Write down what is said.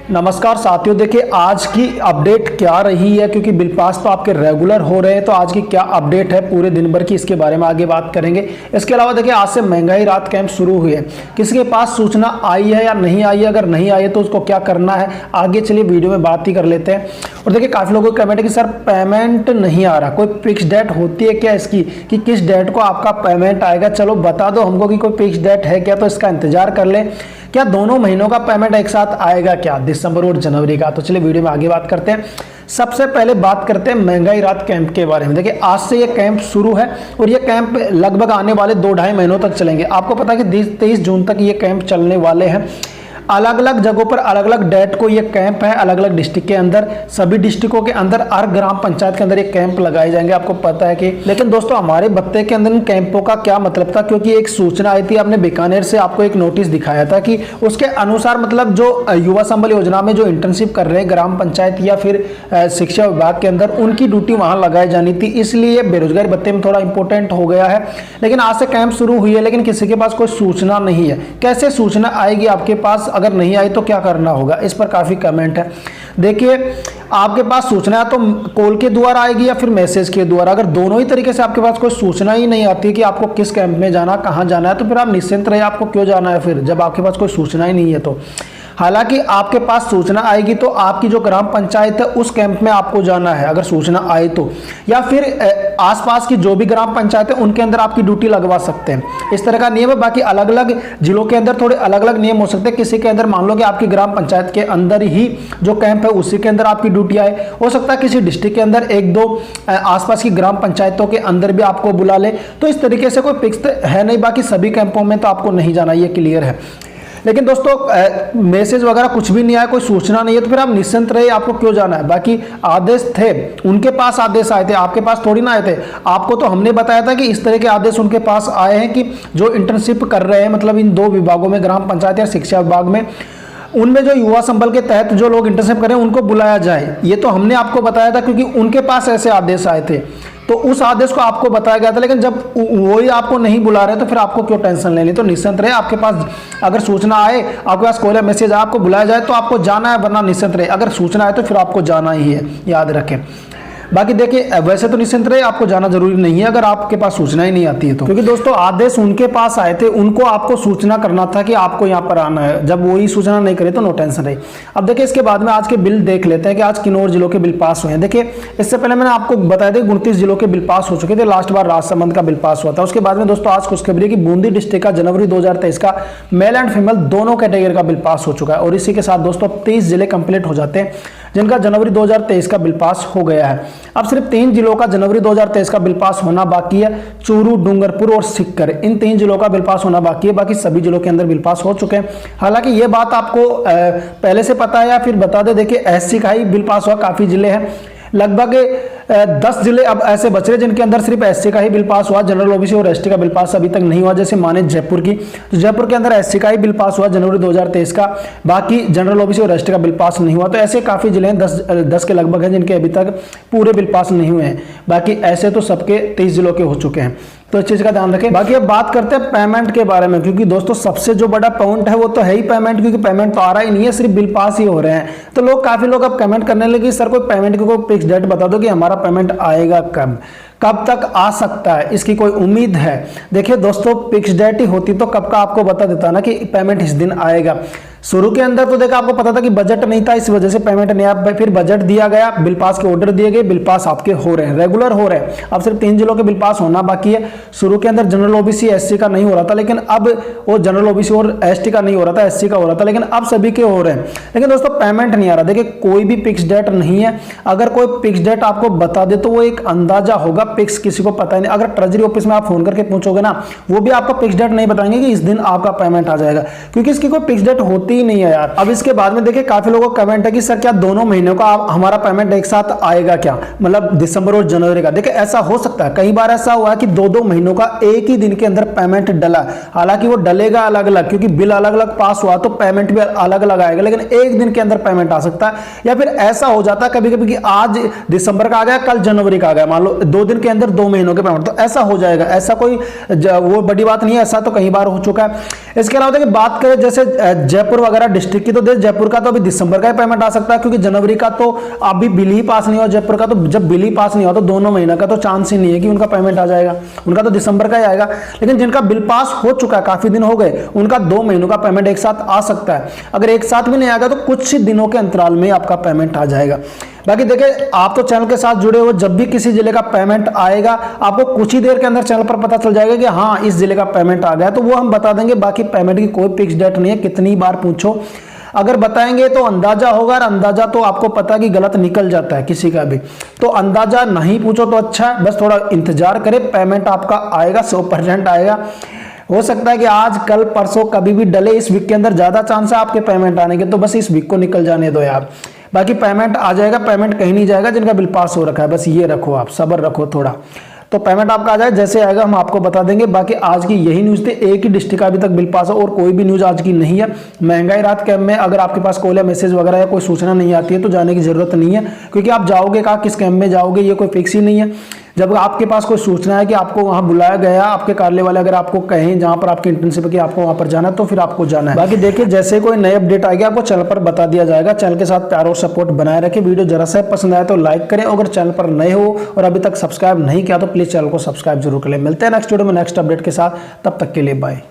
नमस्कार साथियों, देखिए आज की अपडेट क्या रही है, क्योंकि बिल पास तो आपके रेगुलर हो रहे हैं। तो आज की क्या अपडेट है पूरे दिन भर की, इसके बारे में आगे बात करेंगे। इसके अलावा देखिए आज से महंगाई राहत कैंप शुरू हुए हैं। किसी के पास सूचना आई है या नहीं आई है? अगर नहीं आई है तो उसको क्या करना है, आगे चलिए वीडियो में बात ही कर लेते हैं। और देखिए काफ़ी लोगों को कमेंट है कि सर पेमेंट नहीं आ रहा, कोई फिक्स डेट होती है क्या इसकी कि किस डेट को आपका पेमेंट आएगा? चलो बता दो हमको कि कोई फिक्स डेट है क्या, तो इसका इंतजार कर ले। क्या दोनों महीनों का पेमेंट एक साथ आएगा क्या, दिसंबर और जनवरी का? तो चलिए वीडियो में आगे बात करते हैं। सबसे पहले बात करते हैं महंगाई राहत कैंप के बारे में। देखिए आज से ये कैंप शुरू है और ये कैंप लगभग आने वाले 2-2.5 महीनों तक चलेंगे। आपको पता है कि 23 जून तक ये कैंप चलने वाले हैं। अलग अलग जगहों पर अलग अलग डेट को ये कैंप है, अलग अलग डिस्ट्रिक्ट के अंदर। सभी डिस्ट्रिक्टों के अंदर हर ग्राम पंचायत के अंदर ये कैंप लगाए जाएंगे, आपको पता है कि। लेकिन दोस्तों हमारे बत्ते के अंदर इन कैंपों का क्या मतलब था, क्योंकि एक सूचना आई थी, आपने बीकानेर से आपको एक नोटिस दिखाया था कि उसके अनुसार मतलब जो युवा संबल योजना में जो इंटर्नशिप कर रहे हैं ग्राम पंचायत या फिर शिक्षा विभाग के अंदर, उनकी ड्यूटी वहां लगाई जानी थी। इसलिए बेरोजगारी भत्ते में थोड़ा इंपॉर्टेंट हो गया है। लेकिन आज से कैंप शुरू हुई है, लेकिन किसी के पास कोई सूचना नहीं है। कैसे सूचना आएगी आपके पास? अगर नहीं आई तो क्या करना होगा, इस पर काफी कमेंट है। देखिए आपके पास सूचना है तो कॉल के द्वारा आएगी या फिर मैसेज के द्वारा। अगर दोनों ही तरीके से आपके पास कोई सूचना ही नहीं आती कि आपको किस कैंप में जाना, कहां जाना है, तो फिर आप निश्चिंत रहिए, आपको क्यों जाना है फिर, जब आपके पास कोई सूचना ही नहीं है तो। हालांकि आपके पास सूचना आएगी तो आपकी जो ग्राम पंचायत है उस कैंप में आपको जाना है, अगर सूचना आए तो। या फिर आसपास की जो भी ग्राम पंचायत है उनके अंदर आपकी ड्यूटी लगवा सकते हैं। इस तरह का नियम है। बाकी अलग अलग जिलों के अंदर थोड़े अलग अलग नियम हो सकते हैं। किसी के अंदर मान लो कि आपकी ग्राम पंचायत के अंदर ही जो कैंप है उसी के अंदर आपकी ड्यूटी आए। हो सकता है किसी डिस्ट्रिक्ट के अंदर 1-2 आसपास की ग्राम पंचायतों के अंदर भी आपको बुला ले। तो इस तरीके से कोई फिक्स है नहीं। बाकी सभी कैंपों में तो आपको नहीं जाना, ये क्लियर है। लेकिन दोस्तों मैसेज वगैरह कुछ भी नहीं आया, कोई सूचना नहीं है, तो फिर आप निश्चिंत रहिए, आपको क्यों जाना है। बाकी आदेश थे, उनके पास आदेश आए थे, आपके पास थोड़ी ना आए थे। आपको तो हमने बताया था कि इस तरह के आदेश उनके पास आए हैं कि जो इंटर्नशिप कर रहे हैं, मतलब इन 2 विभागों में, ग्राम पंचायत या शिक्षा विभाग में, उनमें जो युवा संबल के तहत जो लोग इंटर्नशिप करें उनको बुलाया जाए। ये तो हमने आपको बताया था, क्योंकि उनके पास ऐसे आदेश आए थे, तो उस आदेश को आपको बताया गया था। लेकिन जब वही आपको नहीं बुला रहे तो फिर आपको क्यों टेंशन लेनी। तो निश्चिंत रहे, आपके पास अगर सूचना आए, आपके पास कॉल या मैसेज आए, आपको बुलाया जाए तो आपको जाना है, वरना निश्चिंत रहे। अगर सूचना आए तो फिर आपको जाना ही है, याद रखें। बाकी देखिए वैसे तो निश्चिंत रहे, आपको जाना जरूरी नहीं है अगर आपके पास सूचना ही नहीं आती है तो। क्योंकि दोस्तों आदेश उनके पास आए थे, उनको आपको सूचना करना था कि आपको यहाँ पर आना है। जब वही सूचना नहीं करे तो नो टेंशन रही। अब देखिए इसके बाद में आज के बिल देख लेते हैं कि आज किन और जिलों के बिल पास हुए हैं। देखिए इससे पहले मैंने आपको बताया था 29 जिलों के बिल पास हो चुके थे। लास्ट बार राजसमंद का बिल पास हुआ था। उसके बाद में दोस्तों आज खुशखबरी की बूंदी डिस्ट्रिक्ट का जनवरी 2023 का मेल एंड फीमेल दोनों कैटेगरी का बिल पास हो चुका है। और इसी के साथ दोस्तों 30 जिले कंप्लीट हो जाते हैं जिनका जनवरी 2023 का बिल पास हो गया है। अब सिर्फ 3 जिलों का जनवरी 2023 का बिल पास होना बाकी है, चूरू, डूंगरपुर और सीकर। इन 3 जिलों का बिल पास होना बाकी है, बाकी सभी जिलों के अंदर बिल पास हो चुके हैं। हालांकि ये बात आपको पहले से पता है या फिर बता दे, देखिए एससी का ही बिल पास हुआ, काफी जिले हैं, लगभग 10 जिले अब ऐसे बच रहे जिनके अंदर सिर्फ एससी का ही बिल पास हुआ। जनरल ओबीसी और एसटी का बिल पास अभी तक नहीं हुआ। जैसे माने जयपुर की, तो जयपुर के अंदर एससी का ही बिल पास हुआ जनवरी 2023 का, बाकी जनरल ओबीसी और एसटी का बिल पास नहीं हुआ। तो ऐसे काफी जिले हैं, 10 के लगभग हैं जिनके अभी तक पूरे बिल पास नहीं हुए हैं। बाकी ऐसे तो सबके 23 जिलों के हो चुके हैं, तो इस चीज का ध्यान रखें। बाकी अब बात करते हैं पेमेंट के बारे में, क्योंकि दोस्तों सबसे जो बड़ा पॉइंट है वो तो है ही पेमेंट, क्योंकि पेमेंट तो आ रहा ही नहीं है, सिर्फ बिल पास ही हो रहे हैं। तो काफी लोग अब कमेंट करने लगे सर कोई पेमेंट की कोई फिक्स डेट बता दो कि हमारा पेमेंट आएगा कब तक आ सकता है, इसकी कोई उम्मीद है। देखिए दोस्तों फिक्स डेट ही होती तो कब का आपको बता देता ना कि पेमेंट इस दिन आएगा। शुरू के अंदर तो देखा आपको पता था कि बजट नहीं था, इस वजह से पेमेंट नहीं आया। फिर बजट दिया गया, बिल पास के ऑर्डर दिए गए, बिल पास आपके हो रहे हैं, रेगुलर हो रहे हैं। अब सिर्फ 3 जिलों के बिल पास होना बाकी है। शुरू के अंदर जनरल ओबीसी एससी का नहीं हो रहा था, लेकिन अब वो जनरल ओबीसी और एसटी का नहीं हो रहा था, एससी का हो रहा था, लेकिन अब सभी के हो रहे हैं। लेकिन दोस्तों पेमेंट नहीं आ रहा। देखिए कोई भी फिक्स डेट नहीं है। अगर कोई फिक्स डेट आपको बता दे तो वो एक अंदाजा होगा, फिक्स किसी को पता ही नहीं। अगर ट्रेजरी ऑफिस में आप फोन करके पूछोगे ना, वो भी आपको फिक्स डेट नहीं बताएंगे कि इस दिन आपका पेमेंट आ जाएगा, क्योंकि इसकी कोई फिक्स डेट होती ही नहीं है यार। अब इसके बाद में देखिए काफी लोगों का कमेंट है कि सर क्या दोनों महीनों का हमारा पेमेंट एक साथ आएगा क्या, मतलब दिसंबर और जनवरी का। देखिए ऐसा हो सकता है, कई बार ऐसा हुआ है कि 2-2 महीनों का एक ही दिन के अंदर पेमेंट डला। हालांकि वो डलेगा अलग अलग, क्योंकि बिल अलग अलग पास हुआ तो पेमेंट भी अलग अलग आएगा, लेकिन एक दिन के अंदर पेमेंट आ सकता है। या फिर ऐसा हो जाता है कभी कभी कि आज दिसंबर का आ गया, कल जनवरी का आ गया, मान लो 2 दिन दिन के अंदर 2 महीनों के पेमेंट, तो ऐसा हो जाएगा, ऐसा कोई वो बड़ी बात नहीं है, ऐसा तो कई बार हो चुका है। इसके अलावा देखिए बात करें जैसे जयपुर वगैरह डिस्ट्रिक्ट की, तो जयपुर का तो अभी दिसंबर का ही पेमेंट आ सकता है, क्योंकि जनवरी का तो अभी बिल ही पास नहीं हुआ जयपुर का, तो जब बिल ही पास नहीं हुआ तो दोनों महीना का तो चांस ही नहीं है कि उनका पेमेंट आ जाएगा, उनका तो दिसंबर का ही आएगा। लेकिन जिनका बिल पास हो चुका है, काफी दिन हो गए, उनका 2 महीनों का पेमेंट एक साथ आ सकता है। अगर एक साथ भी नहीं आएगा तो कुछ ही दिनों के अंतराल में आपका पेमेंट आ जाएगा। बाकी देखिए आप तो चैनल के साथ जुड़े हो, जब भी किसी जिले का पेमेंट आएगा आपको कुछ ही देर के अंदर चैनल पर पता चल जाएगा कि हाँ इस जिले का पेमेंट आ गया, तो वो हम बता देंगे। बाकी पेमेंट की कोई फिक्स डेट नहीं है, कितनी बार पूछो, अगर बताएंगे तो अंदाजा होगा, और अंदाजा तो आपको पता है कि गलत निकल जाता है किसी का भी, तो अंदाजा नहीं पूछो तो अच्छा है, बस थोड़ा इंतजार करें, पेमेंट आपका आएगा, 100% आएगा। हो सकता है कि आज कल परसों कभी भी डले, इस वीक के अंदर ज्यादा चांस है आपके पेमेंट आने के, तो बस इस वीक को निकल जाने दो यार। बाकी पेमेंट आ जाएगा, पेमेंट कहीं नहीं जाएगा, जिनका बिल पास हो रखा है बस ये रखो, आप सब्र रखो थोड़ा, तो पेमेंट आपका आ जाए, जैसे आएगा हम आपको बता देंगे। बाकी आज की यही न्यूज़ थी, एक ही डिस्ट्रिक्ट का अभी तक बिल पास है और कोई भी न्यूज़ आज की नहीं है। महंगाई रात कैंप में अगर आपके पास कॉल या मैसेज वगैरह या कोई सूचना नहीं आती है तो जाने की जरूरत नहीं है, क्योंकि आप जाओगे कहाँ, किस कैंप में जाओगे, ये कोई फिक्स ही नहीं है। जब आपके पास कोई सूचना है कि आपको वहां बुलाया गया, आपके कार्यालय वाले अगर आपको कहें जहां पर आपकी इंटर्नशिप की आपको वहां पर जाना है, तो फिर आपको जाना है। बाकी देखिए जैसे कोई नई अपडेट आएगी आपको चैनल पर बता दिया जाएगा। चैनल के साथ प्यार और सपोर्ट बनाए रखें, वीडियो जरा सा पसंद आए तो लाइक करें, अगर चैनल पर नए हो और अभी तक सब्सक्राइब नहीं किया तो प्लीज चैनल को सब्सक्राइब जरूर करें। मिलते हैं नेक्स्ट वीडियो में नेक्स्ट अपडेट के साथ, तब तक के लिए बाय।